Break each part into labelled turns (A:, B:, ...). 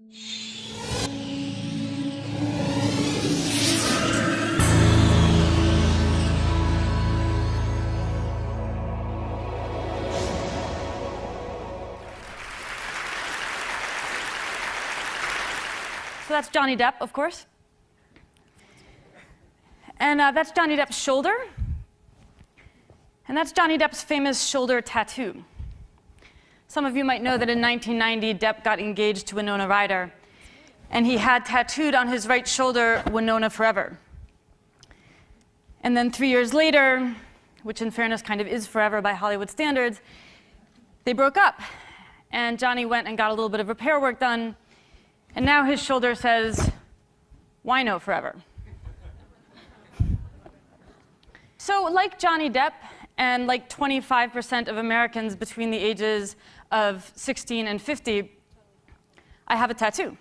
A: So that's Johnny Depp, of course. And that's Johnny Depp's shoulder. And that's Johnny Depp's famous shoulder tattoo. Some of you might know that in 1990, Depp got engaged to Winona Ryder. And he had tattooed on his right shoulder, Winona Forever. And then 3 years later, which in fairness kind of is forever by Hollywood standards, they broke up. And Johnny went and got a little bit of repair work done. And now his shoulder says, Wino Forever. So like Johnny Depp, and like 25% of Americans between the ages of 16 and 50, I have a tattoo.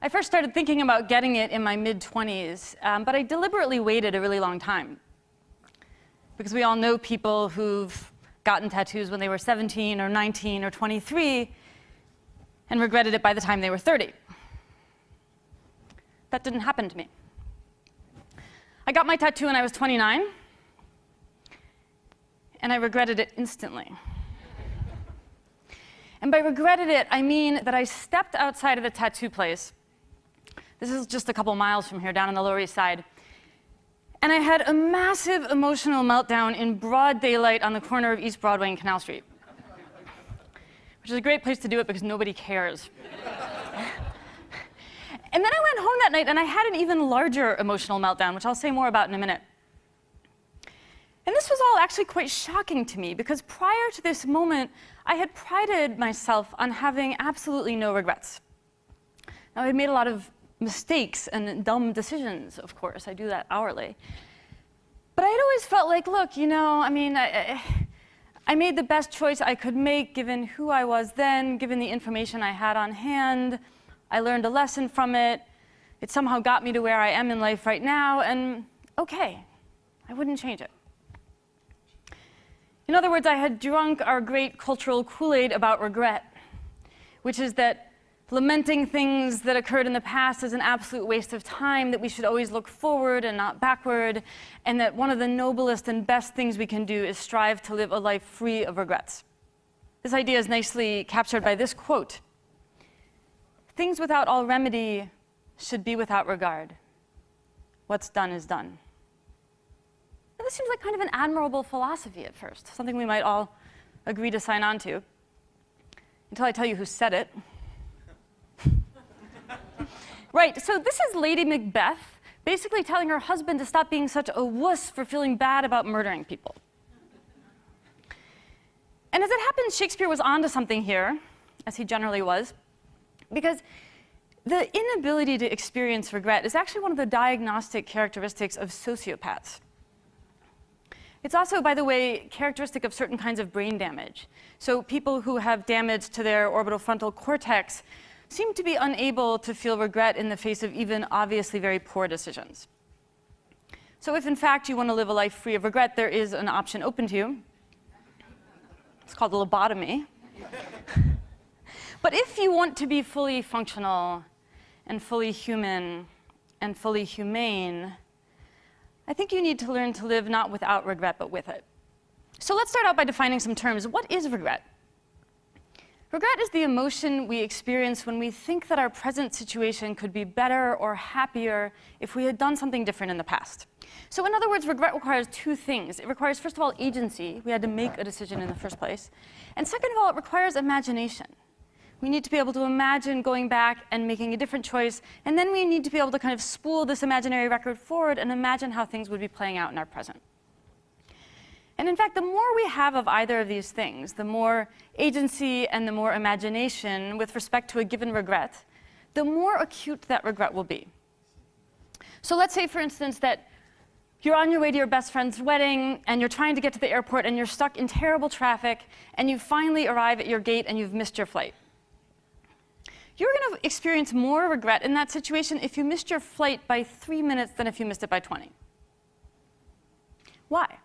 A: I first started thinking about getting it in my mid-20s, but I deliberately waited a really long time. Because we all know people who've gotten tattoos when they were 17 or 19 or 23 and regretted it by the time they were 30. That didn't happen to me. I got my tattoo when I was 29, and I regretted it instantly. And by regretted it, I mean that I stepped outside of the tattoo place. This is just a couple miles from here, down on the Lower East Side. And I had a massive emotional meltdown in broad daylight on the corner of East Broadway and Canal Street, which is a great place to do it because nobody cares. And then I went home that night, and I had an even larger emotional meltdown, which I'll say more about in a minute. And this was all actually quite shocking to me, because prior to this moment, I had prided myself on having absolutely no regrets. Now, I had made a lot of mistakes and dumb decisions, of course. I do that hourly. But I had always felt like, look, you know, I mean, I made the best choice I could make, given who I was then, given the information I had on hand. I learned a lesson from it. It somehow got me to where I am in life right now, and okay, I wouldn't change it. In other words, I had drunk our great cultural Kool-Aid about regret, which is that lamenting things that occurred in the past is an absolute waste of time, that we should always look forward and not backward, and that one of the noblest and best things we can do is strive to live a life free of regrets. This idea is nicely captured by this quote: "Things without all remedy should be without regard. What's done is done." Now, this seems like kind of an admirable philosophy at first, something we might all agree to sign on to, until I tell you who said it. Right, so this is Lady Macbeth basically telling her husband to stop being such a wuss for feeling bad about murdering people. And as it happens, Shakespeare was onto something here, as he generally was, because the inability to experience regret is actually one of the diagnostic characteristics of sociopaths. It's also, by the way, characteristic of certain kinds of brain damage. So people who have damage to their orbital cortex seem to be unable to feel regret in the face of even obviously very poor decisions. So if, in fact, you want to live a life free of regret, there is an option open to you. It's called a lobotomy. But if you want to be fully functional and fully human and fully humane, I think you need to learn to live not without regret, but with it. So let's start out by defining some terms. What is regret? Regret is the emotion we experience when we think that our present situation could be better or happier if we had done something different in the past. So in other words, regret requires two things. It requires, first of all, agency. We had to make a decision in the first place. And second of all, it requires imagination. We need to be able to imagine going back and making a different choice, and then we need to be able to kind of spool this imaginary record forward and imagine how things would be playing out in our present. And in fact, the more we have of either of these things, the more agency and the more imagination with respect to a given regret, the more acute that regret will be. So let's say, for instance, that you're on your way to your best friend's wedding, and you're trying to get to the airport, and you're stuck in terrible traffic, and you finally arrive at your gate, and you've missed your flight. You're going to experience more regret in that situation if you missed your flight by 3 minutes than if you missed it by 20. Why?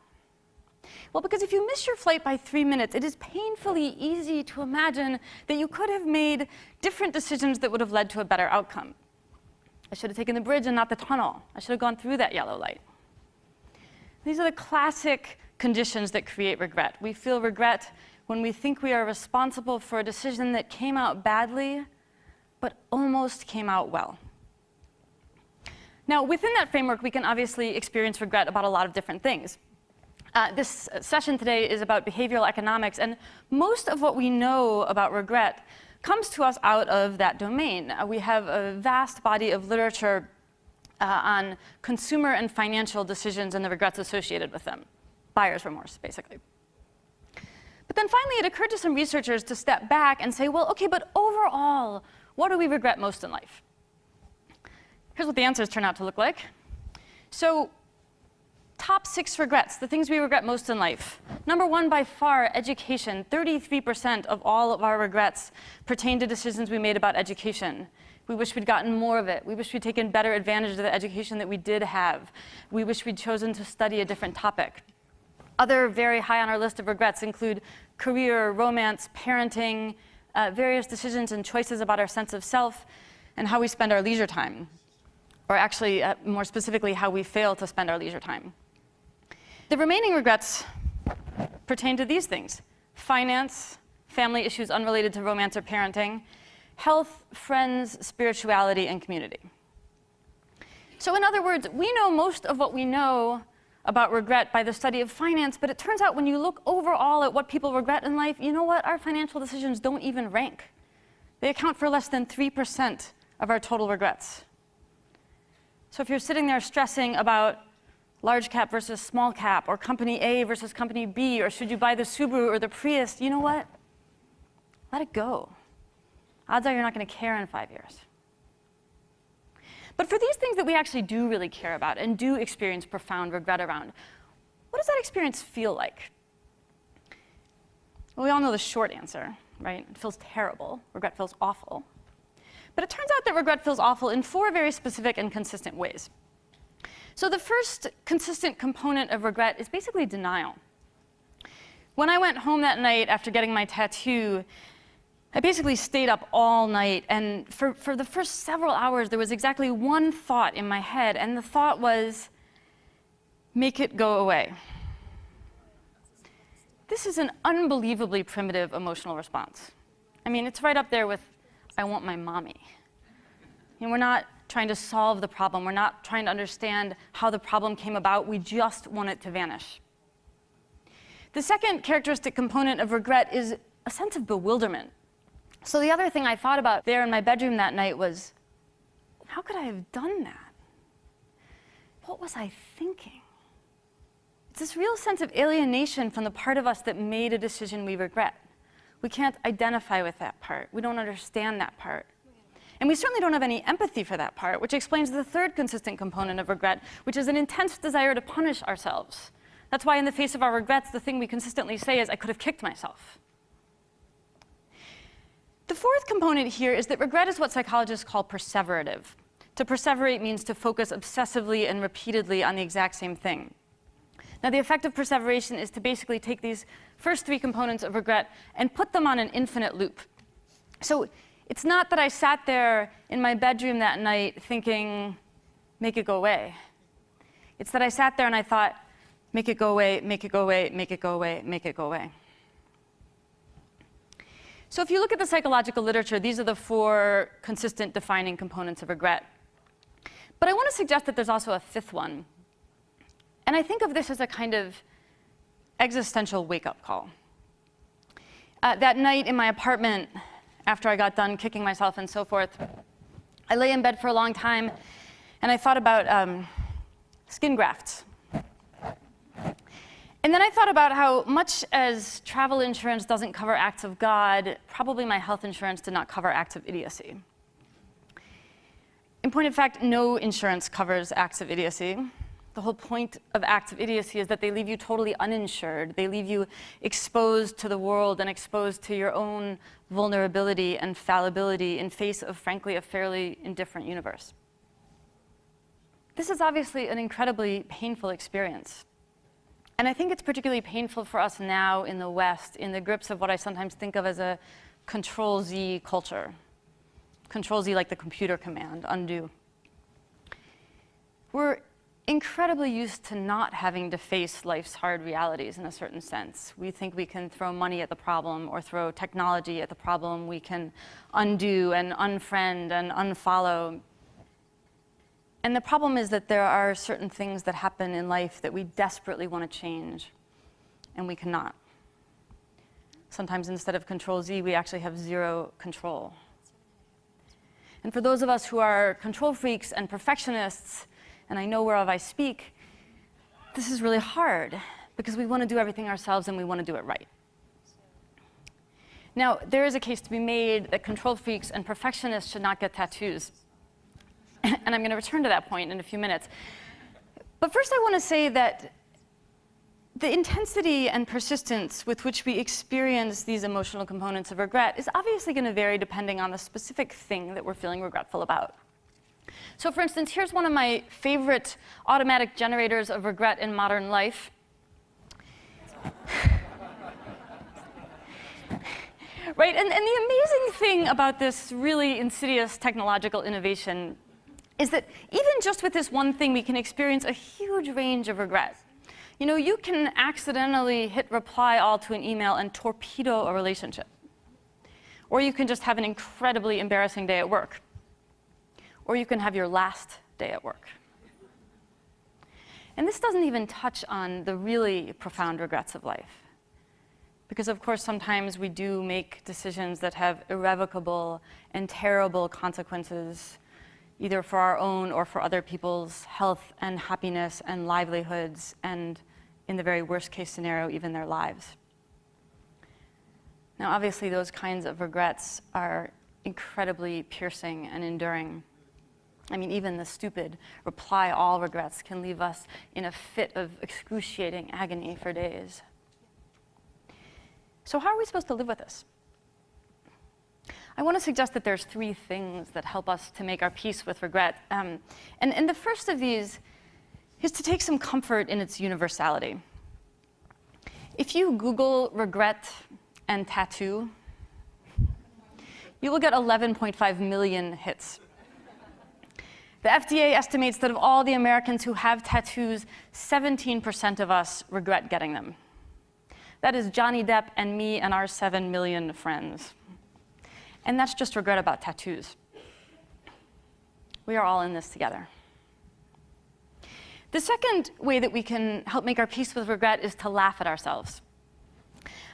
A: Well, because if you miss your flight by 3 minutes, it is painfully easy to imagine that you could have made different decisions that would have led to a better outcome. I should have taken the bridge and not the tunnel. I should have gone through that yellow light. These are the classic conditions that create regret. We feel regret when we think we are responsible for a decision that came out badly, but almost came out well. Now, within that framework, we can obviously experience regret about a lot of different things. This session today is about behavioral economics, and most of what we know about regret comes to us out of that domain. We have a vast body of literature on consumer and financial decisions and the regrets associated with them. Buyer's remorse, basically. But then finally, it occurred to some researchers to step back and say, well, okay, but overall, what do we regret most in life? Here's what the answers turn out to look like. So, top 6 regrets, the things we regret most in life. Number 1, by far, education. 33% of all of our regrets pertain to decisions we made about education. We wish we'd gotten more of it. We wish we'd taken better advantage of the education that we did have. We wish we'd chosen to study a different topic. Other very high on our list of regrets include career, romance, parenting, various decisions and choices about our sense of self, and how we spend our leisure time. Or actually, more specifically, how we fail to spend our leisure time. The remaining regrets pertain to these things: finance, family issues unrelated to romance or parenting, health, friends, spirituality, and community. So in other words, we know most of what we know about regret by the study of finance, but it turns out when you look overall at what people regret in life, you know what? Our financial decisions don't even rank. They account for less than 3% of our total regrets. So if you're sitting there stressing about large cap versus small cap, or company A versus company B, or should you buy the Subaru or the Prius, you know what? Let it go. Odds are you're not going to care in 5 years. But for these things that we actually do really care about and do experience profound regret around, what does that experience feel like? Well, we all know the short answer, right? It feels terrible. Regret feels awful. But it turns out that regret feels awful in 4 very specific and consistent ways. So the first consistent component of regret is basically denial. When I went home that night after getting my tattoo, I basically stayed up all night, and for the first several hours, there was exactly one thought in my head, and the thought was, make it go away. This is an unbelievably primitive emotional response. I mean, it's right up there with, I want my mommy. And we're not trying to solve the problem. We're not trying to understand how the problem came about. We just want it to vanish. The second characteristic component of regret is a sense of bewilderment. So the other thing I thought about there in my bedroom that night was, how could I have done that? What was I thinking? It's this real sense of alienation from the part of us that made a decision we regret. We can't identify with that part. We don't understand that part. And we certainly don't have any empathy for that part, which explains the third consistent component of regret, which is an intense desire to punish ourselves. That's why in the face of our regrets, the thing we consistently say is, I could have kicked myself. The fourth component here is that regret is what psychologists call perseverative. To perseverate means to focus obsessively and repeatedly on the exact same thing. Now, the effect of perseveration is to basically take these first 3 components of regret and put them on an infinite loop. So it's not that I sat there in my bedroom that night thinking, make it go away. It's that I sat there and I thought, make it go away, make it go away, make it go away, make it go away. So if you look at the psychological literature, these are the 4 consistent defining components of regret. But I want to suggest that there's also a 5th one. And I think of this as a kind of existential wake-up call. That night in my apartment, after I got done kicking myself and so forth, I lay in bed for a long time, and I thought about skin grafts. And then I thought about how much as travel insurance doesn't cover acts of God, probably my health insurance did not cover acts of idiocy. In point of fact, no insurance covers acts of idiocy. The whole point of acts of idiocy is that they leave you totally uninsured. They leave you exposed to the world and exposed to your own vulnerability and fallibility in face of, frankly, a fairly indifferent universe. This is obviously an incredibly painful experience. And I think it's particularly painful for us now in the West, in the grips of what I sometimes think of as a Control-Z culture. Control-Z like the computer command, undo. We're incredibly used to not having to face life's hard realities in a certain sense. We think we can throw money at the problem or throw technology at the problem. We can undo and unfriend and unfollow. And the problem is that there are certain things that happen in life that we desperately want to change, and we cannot. Sometimes instead of Control-Z, we actually have zero control. And for those of us who are control freaks and perfectionists, and I know whereof I speak, this is really hard because we want to do everything ourselves and we want to do it right. Now, there is a case to be made that control freaks and perfectionists should not get tattoos. And I'm going to return to that point in a few minutes. But first I want to say that the intensity and persistence with which we experience these emotional components of regret is obviously going to vary depending on the specific thing that we're feeling regretful about. So for instance, here's one of my favorite automatic generators of regret in modern life. Right? And the amazing thing about this really insidious technological innovation is that even just with this one thing, we can experience a huge range of regret. You know, you can accidentally hit reply all to an email and torpedo a relationship. Or you can just have an incredibly embarrassing day at work. Or you can have your last day at work. And this doesn't even touch on the really profound regrets of life. Because of course, sometimes we do make decisions that have irrevocable and terrible consequences, either for our own or for other people's health and happiness and livelihoods, and in the very worst case scenario, even their lives. Now, obviously, those kinds of regrets are incredibly piercing and enduring. I mean, even the stupid reply all regrets can leave us in a fit of excruciating agony for days. So how are we supposed to live with this? I want to suggest that there's three things that help us to make our peace with regret. And the first of these is to take some comfort in its universality. If you Google regret and tattoo, you will get 11.5 million hits. The FDA estimates that of all the Americans who have tattoos, 17% of us regret getting them. That is Johnny Depp and me and our 7 million friends. And that's just regret about tattoos. We are all in this together. The second way that we can help make our peace with regret is to laugh at ourselves.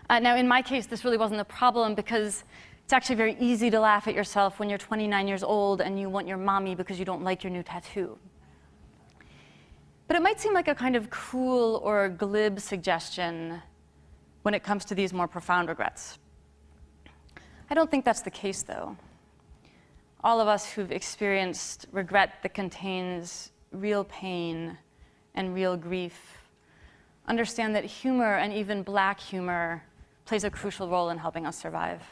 A: Now, in my case, this really wasn't a problem because it's actually very easy to laugh at yourself when you're 29 years old and you want your mommy because you don't like your new tattoo. But it might seem like a kind of cruel or glib suggestion when it comes to these more profound regrets. I don't think that's the case, though. All of us who've experienced regret that contains real pain and real grief understand that humor, and even black humor, plays a crucial role in helping us survive.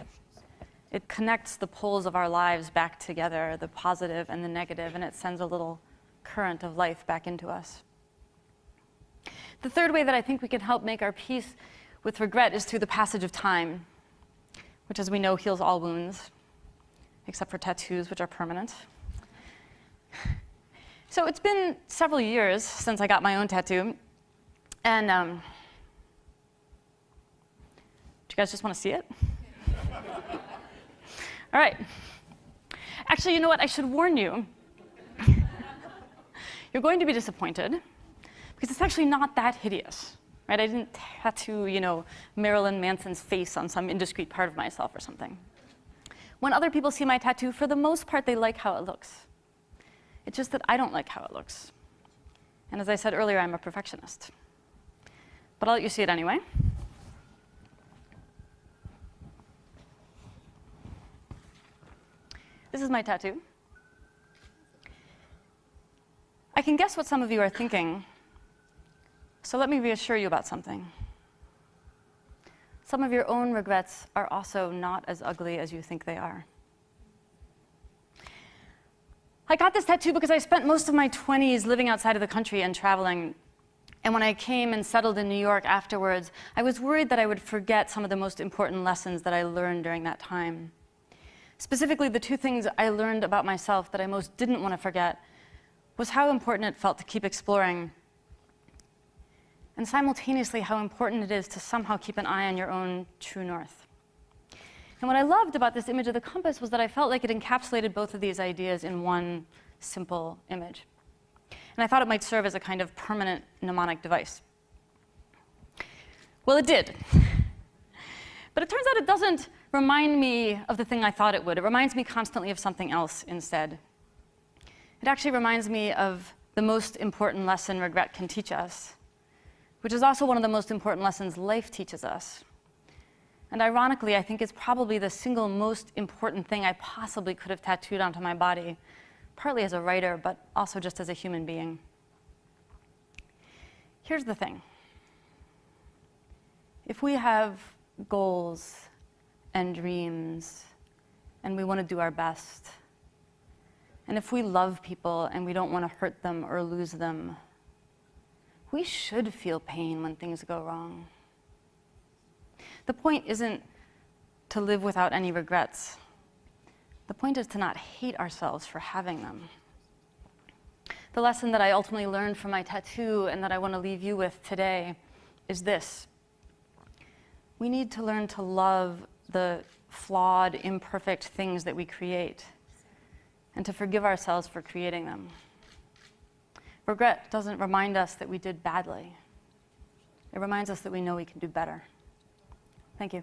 A: It connects the poles of our lives back together, the positive and the negative, and it sends a little current of life back into us. The third way that I think we can help make our peace with regret is through the passage of time, which, as we know, heals all wounds, except for tattoos, which are permanent. So it's been several years since I got my own tattoo, and do you guys just want to see it? All right. Actually, you know what? I should warn you. You're going to be disappointed, because it's actually not that hideous. Right? I didn't tattoo, you know, Marilyn Manson's face on some indiscreet part of myself or something. When other people see my tattoo, for the most part, they like how it looks. It's just that I don't like how it looks. And as I said earlier, I'm a perfectionist. But I'll let you see it anyway. This is my tattoo. I can guess what some of you are thinking. So let me reassure you about something. Some of your own regrets are also not as ugly as you think they are. I got this tattoo because I spent most of my 20s living outside of the country and traveling. And when I came and settled in New York afterwards, I was worried that I would forget some of the most important lessons that I learned during that time. Specifically, the two things I learned about myself that I most didn't want to forget was how important it felt to keep exploring, and simultaneously how important it is to somehow keep an eye on your own true north. And what I loved about this image of the compass was that I felt like it encapsulated both of these ideas in one simple image. And I thought it might serve as a kind of permanent mnemonic device. Well, it did. But it turns out it doesn't remind me of the thing I thought it would. It reminds me constantly of something else instead. It actually reminds me of the most important lesson regret can teach us, which is also one of the most important lessons life teaches us. And ironically, I think it's probably the single most important thing I possibly could have tattooed onto my body, partly as a writer, but also just as a human being. Here's the thing. If we have goals and dreams, and we want to do our best, and if we love people and we don't want to hurt them or lose them, we should feel pain when things go wrong. The point isn't to live without any regrets. The point is to not hate ourselves for having them. The lesson that I ultimately learned from my tattoo and that I want to leave you with today is this. We need to learn to love the flawed, imperfect things that we create and to forgive ourselves for creating them. Regret doesn't remind us that we did badly. It reminds us that we know we can do better. Thank you.